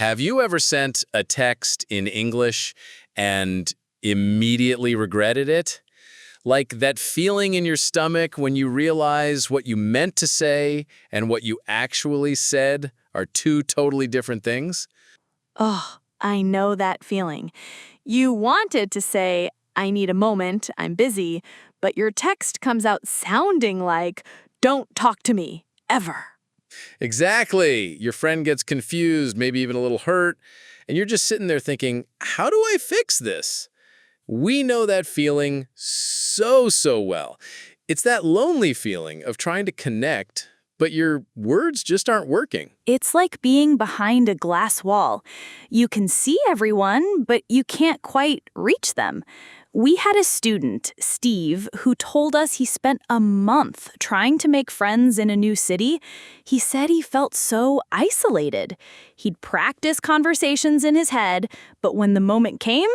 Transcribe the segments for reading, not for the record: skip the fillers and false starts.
Have you ever sent a text in English and immediately regretted it? Like that feeling in your stomach when you realize what you meant to say and what you actually said are two totally different things? Oh, I know that feeling. You wanted to say, I need a moment, I'm busy, but your text comes out sounding like, don't talk to me, ever. Exactly. Your friend gets confused, maybe even a little hurt, and you're just sitting there thinking, how do I fix this? We know that feeling so well. It's that lonely feeling of trying to connect, but your words just aren't working. It's like being behind a glass wall. You can see everyone, but you can't quite reach them. We had a student, Steve, who told us he spent a month trying to make friends in a new city. He said he felt so isolated. He'd practice conversations in his head, but when the moment came,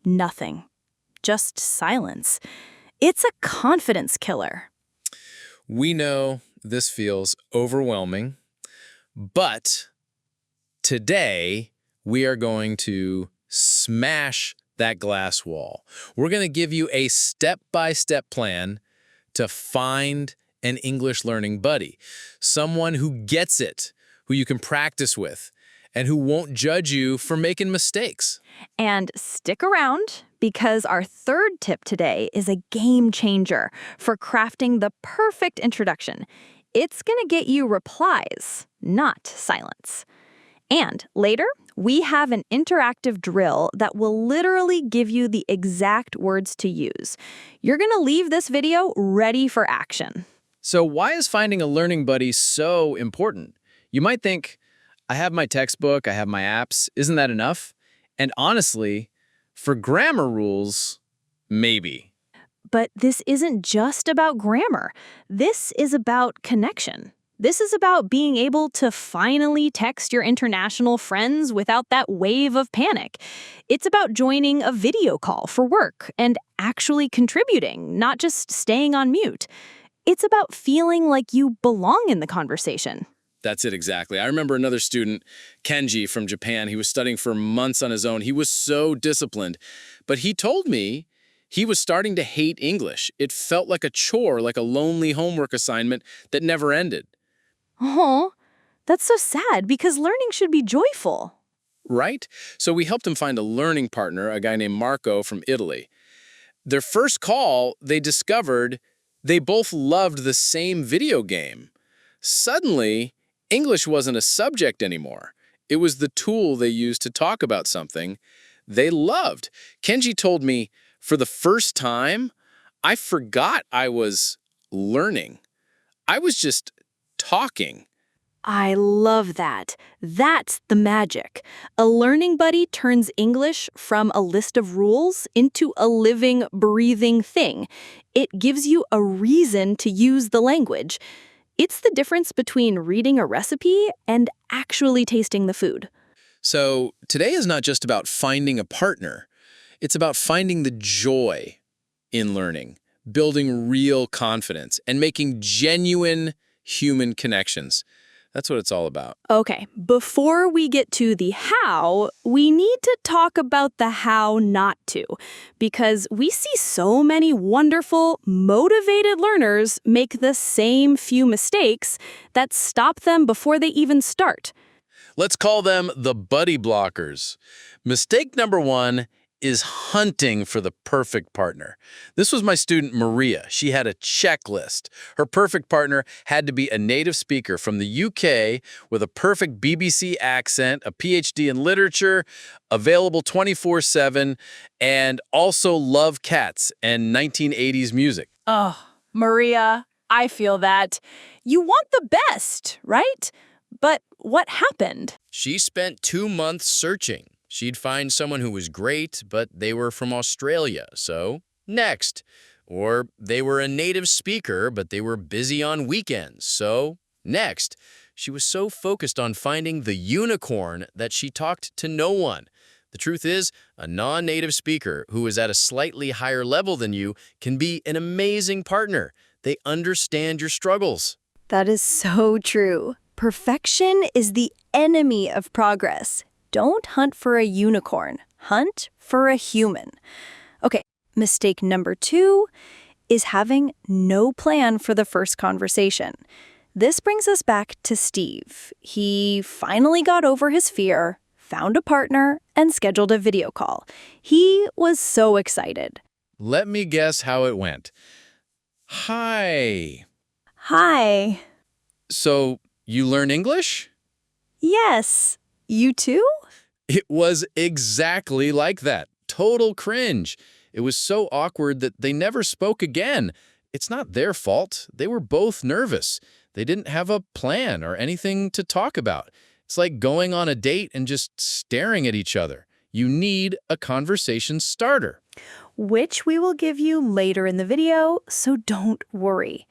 nothing. Just silence. It's a confidence killer. We know this feels overwhelming, but today we are going to smash that glass wall. We're going to give you a step-by-step plan to find an English learning buddy, someone who gets it, who you can practice with, and who won't judge you for making mistakes. And stick around, because our third tip today is a game changer for crafting the perfect introduction. It's going to get you replies, not silence. And later, we have an interactive drill that will literally give you the exact words to use. You're going to leave this video ready for action. So why is finding a learning buddy so important? You might think, I have my textbook, I have my apps, isn't that enough? And honestly, for grammar rules, maybe. But this isn't just about grammar. This is about connection. This is about being able to finally text your international friends without that wave of panic. It's about joining a video call for work and actually contributing, not just staying on mute. It's about feeling like you belong in the conversation. That's it exactly. I remember another student, Kenji from Japan. He was studying for months on his own. He was so disciplined. But he told me he was starting to hate English. It felt like a chore, like a lonely homework assignment that never ended. Oh, that's so sad because learning should be joyful. Right? So we helped him find a learning partner, a guy named Marco from Italy. Their first call, they discovered they both loved the same video game. Suddenly, English wasn't a subject anymore. It was the tool they used to talk about something they loved. Kenji told me, for the first time, I forgot I was learning. I was just talking. I love that. That's the magic. A learning buddy turns English from a list of rules into a living, breathing thing. It gives you a reason to use the language. It's the difference between reading a recipe and actually tasting the food. So today is not just about finding a partner. It's about finding the joy in learning, building real confidence, and making genuine human connections. That's what it's all about. Okay, before we get to the how, we need to talk about the how not to, because we see so many wonderful, motivated learners make the same few mistakes that stop them before they even start. Let's call them the buddy blockers. Mistake number one is hunting for the perfect partner. This was my student Maria. She had a checklist. Her perfect partner had to be a native speaker from the UK with a perfect BBC accent, a PhD in literature, available 24/7, and also love cats and 1980s music. Oh, Maria, I feel that. You want the best, right? But what happened? She spent 2 months searching. She'd find someone who was great, but they were from Australia, so next. Or they were a native speaker, but they were busy on weekends, so next. She was so focused on finding the unicorn that she talked to no one. The truth is, a non-native speaker who is at a slightly higher level than you can be an amazing partner. They understand your struggles. That is so true. Perfection is the enemy of progress. Don't hunt for a unicorn. Hunt for a human. Okay, mistake number 2 is having no plan for the first conversation. This brings us back to Steve. He finally got over his fear, found a partner, and scheduled a video call. He was so excited. Let me guess how it went. Hi. Hi. So, you learn English? Yes. You too? It was exactly like that. Total cringe. It was so awkward that they never spoke again. It's not their fault. They were both nervous. They didn't have a plan or anything to talk about. It's like going on a date and just staring at each other. You need a conversation starter. Which we will give you later in the video, so don't worry.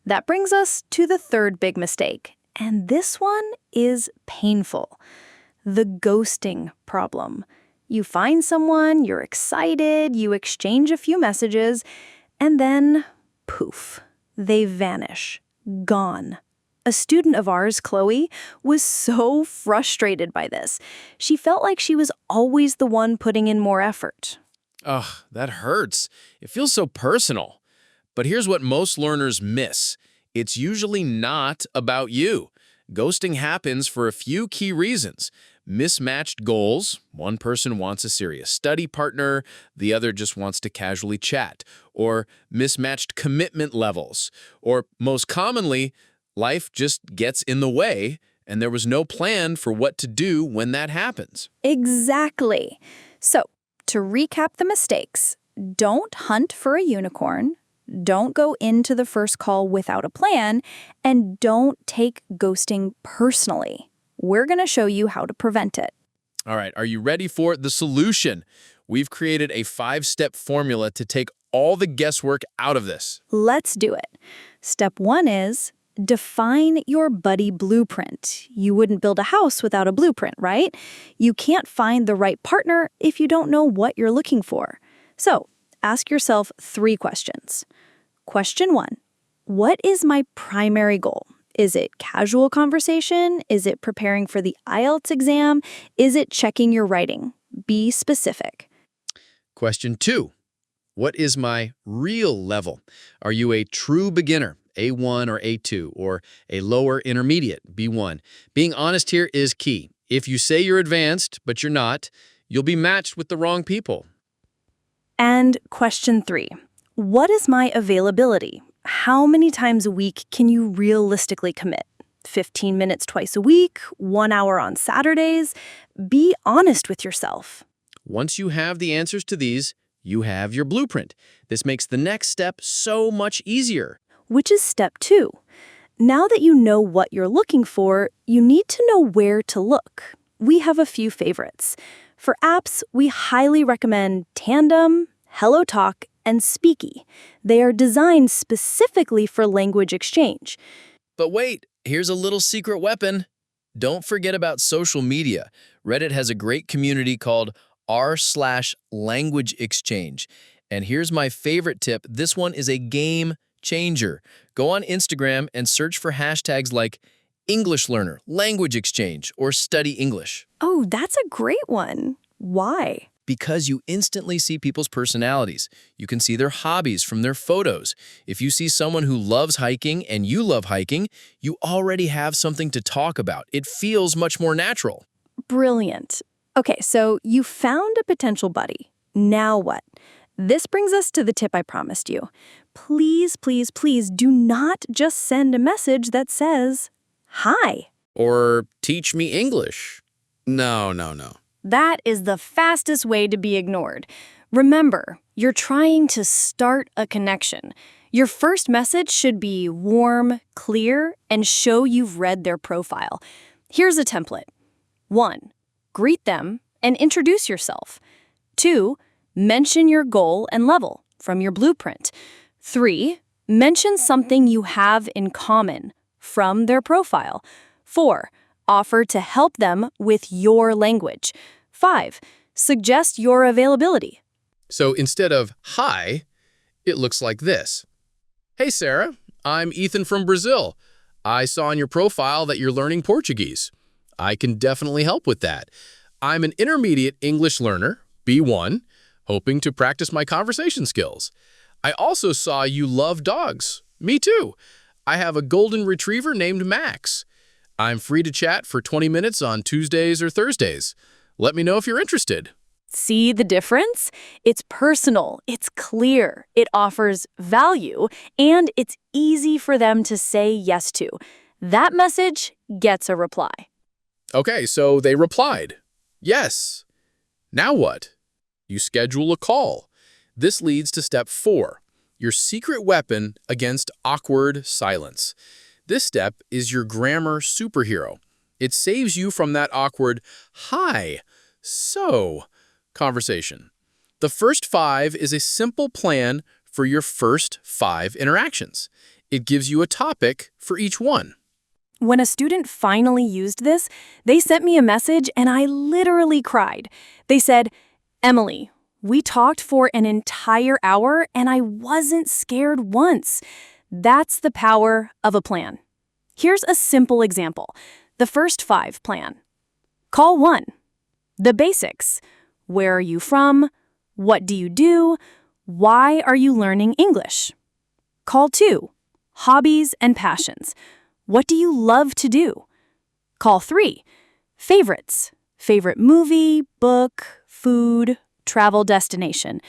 That brings us to the third big mistake, and this one is painful. The ghosting problem. You find someone, you're excited, you exchange a few messages, and then, poof, they vanish. Gone. A student of ours, Chloe, was so frustrated by this. She felt like she was always the one putting in more effort. Ugh, that hurts. It feels so personal. But here's what most learners miss. It's usually not about you. Ghosting happens for a few key reasons. Mismatched goals. One person wants a serious study partner, the other just wants to casually chat. Or mismatched commitment levels. Or most commonly, life just gets in the way, and there was no plan for what to do when that happens. Exactly. So, to recap the mistakes, don't hunt for a unicorn, don't go into the first call without a plan, and don't take ghosting personally. We're going to show you how to prevent it. All right, are you ready for the solution? We've created a 5-step formula to take all the guesswork out of this. Let's do it. Step 1 is define your buddy blueprint. You wouldn't build a house without a blueprint, right? You can't find the right partner if you don't know what you're looking for. So, ask yourself 3 questions. Question 1, what is my primary goal? Is it casual conversation? Is it preparing for the IELTS exam? Is it checking your writing? Be specific. Question 2, what is my real level? Are you a true beginner, A1 or A2, or a lower intermediate, B1? Being honest here is key. If you say you're advanced, but you're not, you'll be matched with the wrong people. And question 3, what is my availability? How many times a week can you realistically commit? 15 minutes twice a week, 1 hour on Saturdays? Be honest with yourself. Once you have the answers to these, you have your blueprint. This makes the next step so much easier. Which is step 2. Now that you know what you're looking for, you need to know where to look. We have a few favorites. For apps, we highly recommend Tandem, HelloTalk, and Speaky. They are designed specifically for language exchange. But wait, here's a little secret weapon. Don't forget about social media. Reddit has a great community called r/language exchange. And here's my favorite tip. This one is a game changer. Go on Instagram and search for hashtags like English learner, language exchange, or study English. Oh, that's a great one. Why? Because you instantly see people's personalities. You can see their hobbies from their photos. If you see someone who loves hiking and you love hiking, you already have something to talk about. It feels much more natural. Brilliant. Okay, so you found a potential buddy. Now what? This brings us to the tip I promised you. Please, please, please do not just send a message that says, "Hi." Or teach me English. No. That is the fastest way to be ignored. Remember, you're trying to start a connection. Your first message should be warm, clear, and show you've read their profile. Here's a template. 1, greet them and introduce yourself. 2, mention your goal and level from your blueprint. 3, mention something you have in common from their profile. 4, offer to help them with your language. 5, suggest your availability. So instead of hi, it looks like this. Hey, Sarah, I'm Ethan from Brazil. I saw on your profile that you're learning Portuguese. I can definitely help with that. I'm an intermediate English learner, B1, hoping to practice my conversation skills. I also saw you love dogs. Me too. I have a golden retriever named Max. I'm free to chat for 20 minutes on Tuesdays or Thursdays. Let me know if you're interested. See the difference? It's personal, it's clear, it offers value, and it's easy for them to say yes to. That message gets a reply. Okay, so they replied. Yes. Now what? You schedule a call. This leads to step 4, your secret weapon against awkward silence. This step is your grammar superhero. It saves you from that awkward, "Hi, so," conversation. The first 5 is a simple plan for your first 5 interactions. It gives you a topic for each one. When a student finally used this, they sent me a message and I literally cried. They said, "Emily, we talked for an entire hour and I wasn't scared once." That's the power of a plan. Here's a simple example. The first 5 plan. Call 1. The basics. Where are you from? What do you do? Why are you learning English? Call 2. Hobbies and passions. What do you love to do? Call 3. Favorites. Favorite movie, book, food, travel destination.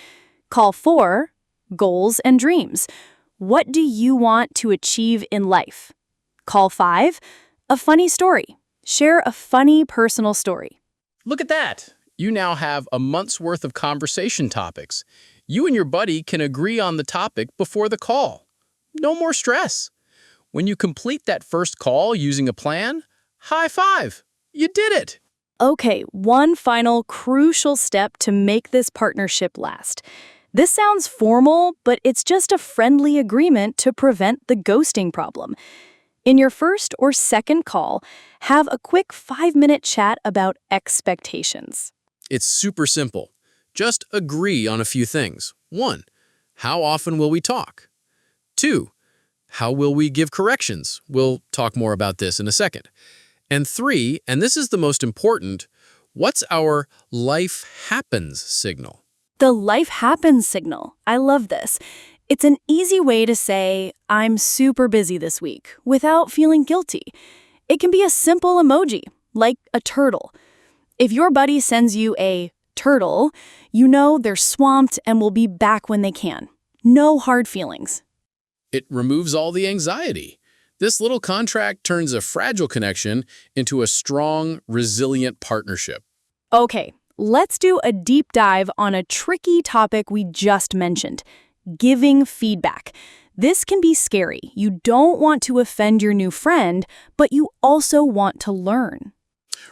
Call 4. Goals and dreams. What do you want to achieve in life? Call 5. A funny story. Share a funny personal story. Look at that. You now have a month's worth of conversation topics. You and your buddy can agree on the topic before the call. No more stress. When you complete that first call using a plan, high five. You did it. Okay, one final crucial step to make this partnership last. This sounds formal, but it's just a friendly agreement to prevent the ghosting problem. In your first or second call, have a quick 5-minute chat about expectations. It's super simple. Just agree on a few things. 1. How often will we talk? 2. How will we give corrections? We'll talk more about this in a second. And 3, and this is the most important, what's our life happens signal? The life happens signal. I love this. It's an easy way to say, "I'm super busy this week," without feeling guilty. It can be a simple emoji, like a turtle. If your buddy sends you a turtle, you know they're swamped and will be back when they can. No hard feelings. It removes all the anxiety. This little contract turns a fragile connection into a strong, resilient partnership. Okay, let's do a deep dive on a tricky topic we just mentioned, giving feedback. This can be scary. You don't want to offend your new friend, but you also want to learn.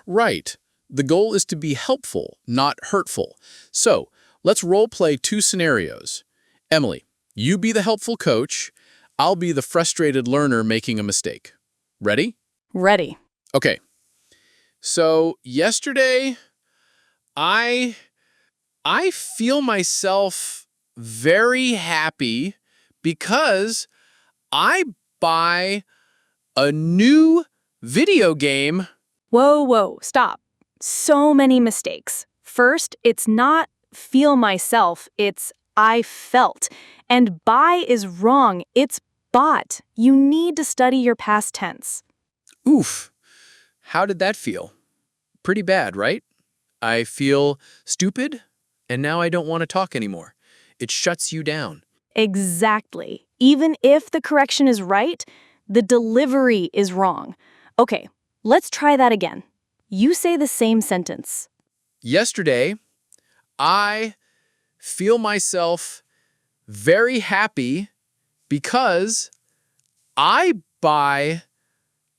Right. The goal is to be helpful, not hurtful. So, let's role-play 2 scenarios. Emily, you be the helpful coach. I'll be the frustrated learner making a mistake. Ready? Ready. Okay. So, yesterday, I feel myself very happy because I buy a new video game. Whoa, stop. So many mistakes. First, it's not feel myself, it's I felt. And buy is wrong, it's bought. You need to study your past tense. Oof. How did that feel? Pretty bad, right? I feel stupid, and now I don't want to talk anymore. It shuts you down. Exactly. Even if the correction is right, the delivery is wrong. Okay, let's try that again. You say the same sentence. Yesterday, I feel myself very happy because I buy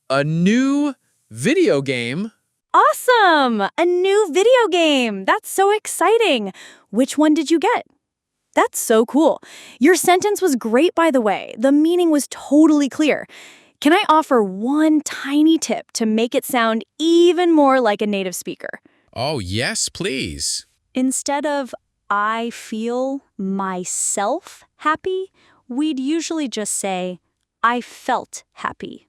a new video game. Awesome! A new video game! That's so exciting! Which one did you get? That's so cool. Your sentence was great, by the way. The meaning was totally clear. Can I offer one tiny tip to make it sound even more like a native speaker? Oh, yes, please. Instead of I feel myself happy, we'd usually just say I felt happy.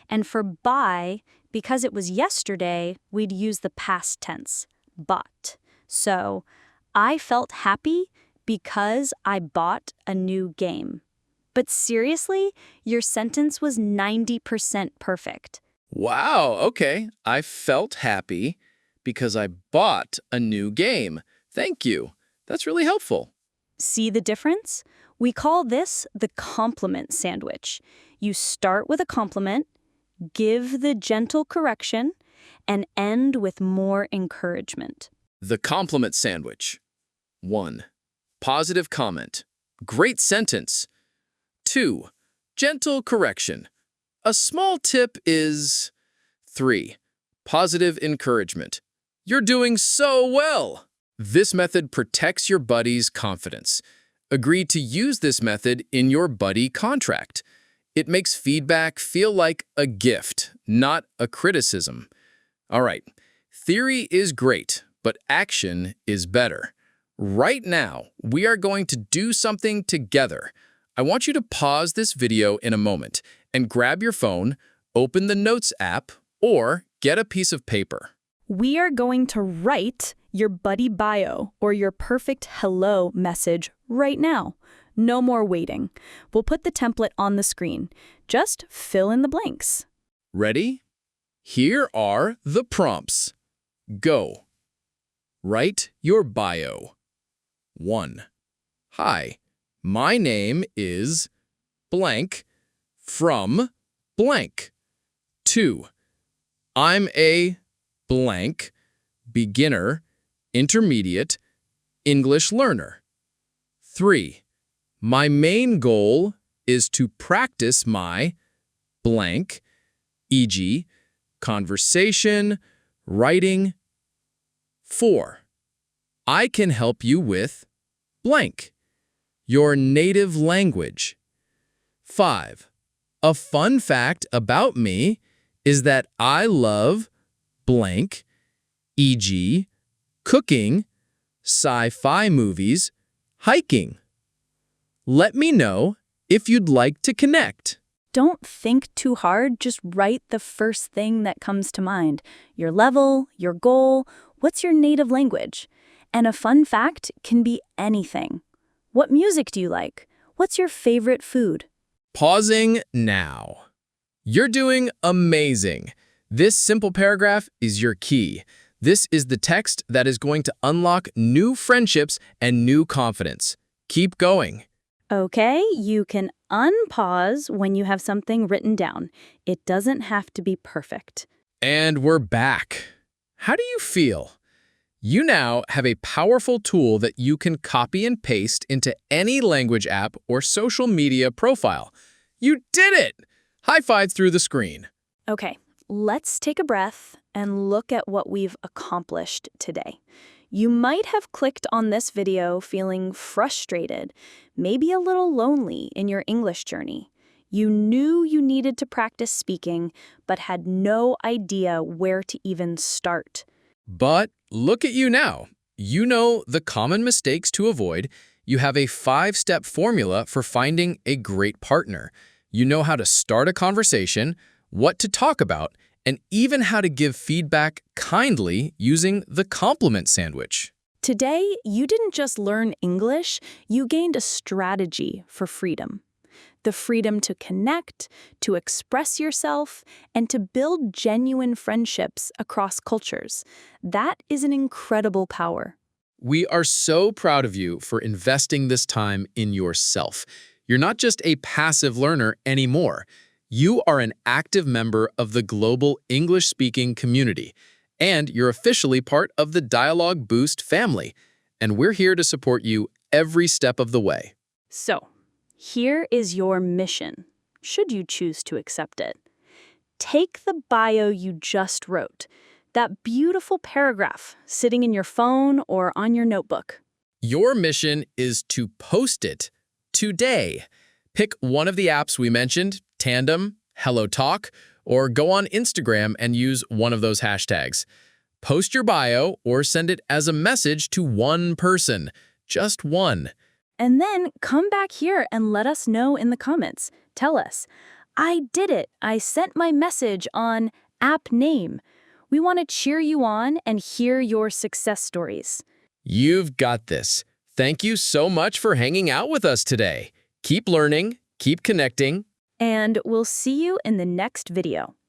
And for buy, because it was yesterday, we'd use the past tense. bought. So, I felt happy because I bought a new game. But seriously, your sentence was 90% perfect. Wow, okay. I felt happy because I bought a new game. Thank you. That's really helpful. See the difference? We call this the compliment sandwich. You start with a compliment, give the gentle correction, and end with more encouragement. The compliment sandwich. 1. Positive comment. Great sentence. 2. Gentle correction. A small tip is... 3. Positive encouragement. You're doing so well! This method protects your buddy's confidence. Agree to use this method in your buddy contract. It makes feedback feel like a gift, not a criticism. All right, theory is great, but action is better. Right now, we are going to do something together. I want you to pause this video in a moment and grab your phone, open the Notes app, or get a piece of paper. We are going to write your buddy bio or your perfect hello message right now. No more waiting. We'll put the template on the screen. Just fill in the blanks. Ready? Here are the prompts. Go. Write your bio. 1. Hi, my name is blank from blank. 2. I'm a blank beginner, intermediate, English learner. 3. My main goal is to practice my blank, e.g., conversation, writing. 4. I can help you with blank, your native language. 5. A fun fact about me is that I love blank, e.g., cooking, sci-fi movies, hiking. Let me know if you'd like to connect. Don't think too hard, just write the first thing that comes to mind. Your level, your goal, what's your native language? And a fun fact can be anything. What music do you like? What's your favorite food? Pausing now. You're doing amazing. This simple paragraph is your key. This is the text that is going to unlock new friendships and new confidence. Keep going. Okay, you can unpause when you have something written down. It doesn't have to be perfect. And we're back. How do you feel? You now have a powerful tool that you can copy and paste into any language app or social media profile. You did it! High five through the screen. Okay, let's take a breath and look at what we've accomplished today. You might have clicked on this video feeling frustrated, maybe a little lonely in your English journey. You knew you needed to practice speaking, but had no idea where to even start. But look at you now. You know the common mistakes to avoid. You have a 5-step formula for finding a great partner. You know how to start a conversation, what to talk about, and even how to give feedback kindly using the compliment sandwich. Today, you didn't just learn English, you gained a strategy for freedom. The freedom to connect, to express yourself, and to build genuine friendships across cultures. That is an incredible power. We are so proud of you for investing this time in yourself. You're not just a passive learner anymore. You are an active member of the global English-speaking community, and you're officially part of the DialogueBoost family, and we're here to support you every step of the way. So, here is your mission, should you choose to accept it. Take the bio you just wrote, that beautiful paragraph sitting in your phone or on your notebook. Your mission is to post it today. Pick one of the apps we mentioned, Tandem, HelloTalk, or go on Instagram and use one of those hashtags. Post your bio or send it as a message to one person, just one. And then come back here and let us know in the comments. Tell us, I did it. I sent my message on app name. We want to cheer you on and hear your success stories. You've got this. Thank you so much for hanging out with us today. Keep learning, keep connecting. And we'll see you in the next video.